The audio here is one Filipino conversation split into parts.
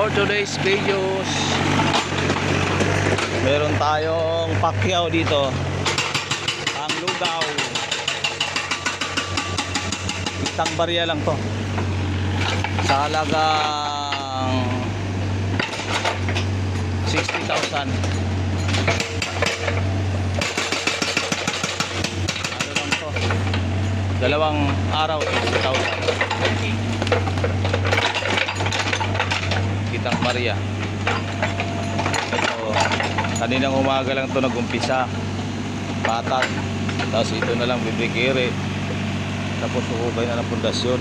For today's videos, meron tayong pakyaw dito, ang lugaw. Isang barya lang to sa halagang 60,000. Ano lang to, dalawang araw 60,000. Kitang Maria. Ito, kaninang umaga lang to nag-umpisa, patag, tapos ito na lang bibigiri, tapos ukubay na ng pundasyon.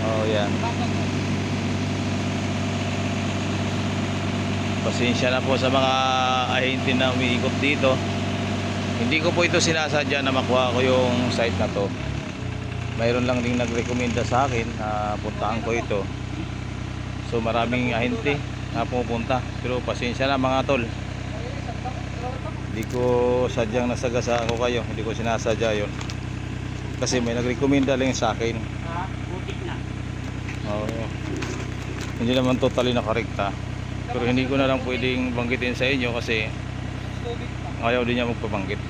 Oh yan, pasensya na po sa mga ahente na umiikot dito. Hindi ko po ito sinasadya na makuha ko yung site na to. Mayroon lang ding nagrekomenda sa akin na puntaan ko ito. So maraming ahente na pumupunta, pero pasensya na mga tol, hindi ko sadyang nasagasa ako kayo, hindi ko sinasadya yon, kasi may nagrekomenda lang sa akin. Hindi naman totally nakarekta, pero hindi ko na lang pwedeng banggitin sa inyo kasi ayaw din niya magpabanggit.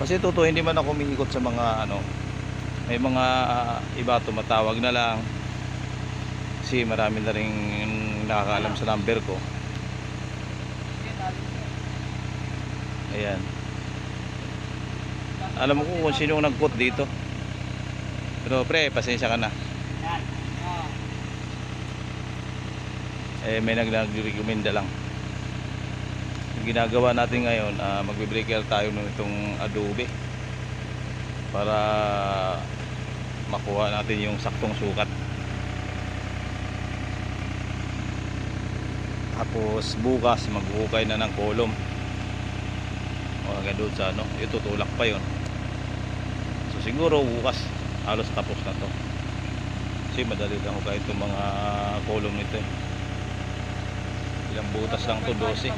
Kasi totoo, hindi man ako umiikot sa mga ano, may mga iba tumatawag na lang kasi marami na rin nakakaalam sa number ko. Ayan, alam mo kung sino nag-quote dito, pero pre, pasensya ka na. May nag-recommenda lang. Yung ginagawa natin ngayon, magbe-breaker tayo ng itong adobe para makuha natin yung saktong sukat. Tapos bukas maghuhukay na ng kolom, o hanggang doon sa ano, itutulak pa yon. So siguro bukas halos tapos na to, kasi madali lang hukay itong mga kolom nito. Ilang butas lang to? 12,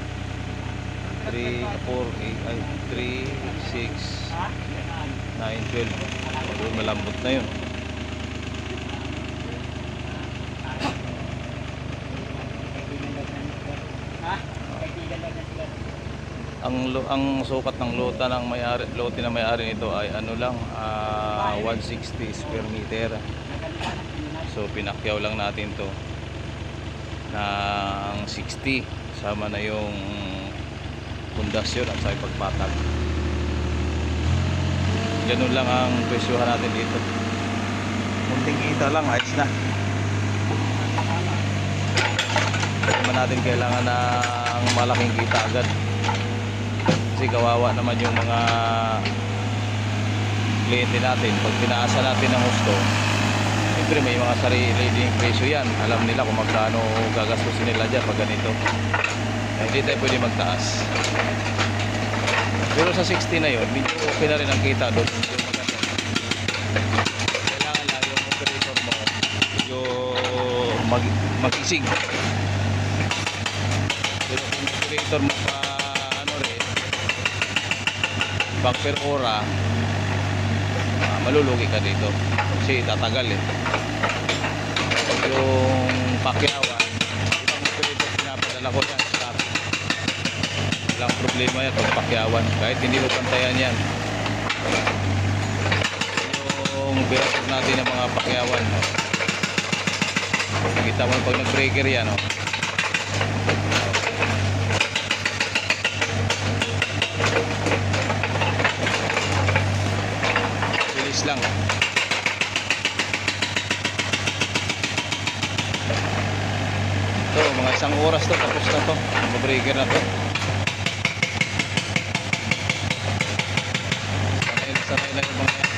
3, 4, 8, 3, 6, 9, 12. Malambot na yun. Ang sukat ng lote ng may-ari nito ay ano lang, 160 square meter. So pinakyaw lang natin to ng 60, sama na yung pundasyon at sa pagpatag. Ganun lang ang presyohan natin dito. Munting kita lang, ayos na. Hindi naman natin kailangan ng malaking kita agad, kasi kawawa naman yung mga kliyente natin. Pag pinaasa natin ng gusto, siyempre may mga sarili ding presyo yan. Alam nila kung magkano gagastusin nila dyan pag ganito. Hindi tayo pwede magtaas. Pero sa 60 na yun, medyo okay na rin ang kita doon. Kailangan lang yung operator mo medyo mag-isig. Pero kung operator mo pa ano rin, back per hora, malulugi ka dito kasi tatagal eh. Yung pakyawan, ibang operator pinapadala ko yan. Walang problema yan pag pakyawan, kahit hindi mo pantayan yan. Yung biratog natin ng mga pakyawan, no? Nakita mo pag nag-breaker yan, no? Bilis lang. Ito, mga isang oras to, tapos na to, mag-breaker na to. Sanay na yung mga yan.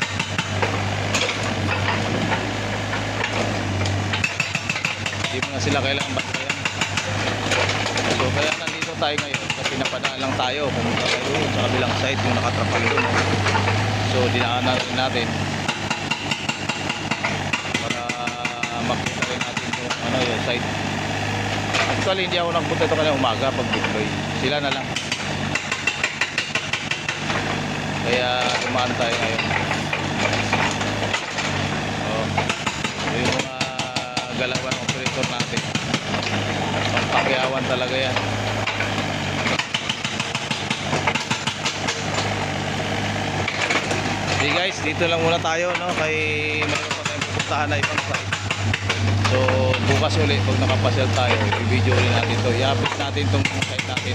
Hindi mo na sila kailangan bantayan. So kaya nandito tayo ngayon kasi napadaan lang tayo, pumunta tayo sa kabilang site yung nakatrapal doon. So dinaanan rin natin para makita rin natin yung, ano, yung site. Actually hindi ako nagpunta ito kanina umaga pag deploy, sila na lang. Kaya dumaan tayo ngayon. Oh. gagalawan ng operator natin. Pampakyawan talaga yan. Okay guys, dito lang muna tayo, no? Kay mayroon pa tayong pupuntahan na ibang site. So bukas ulit pag nakapasyal tayo, i-video ulit natin to. I-update natin itong site natin.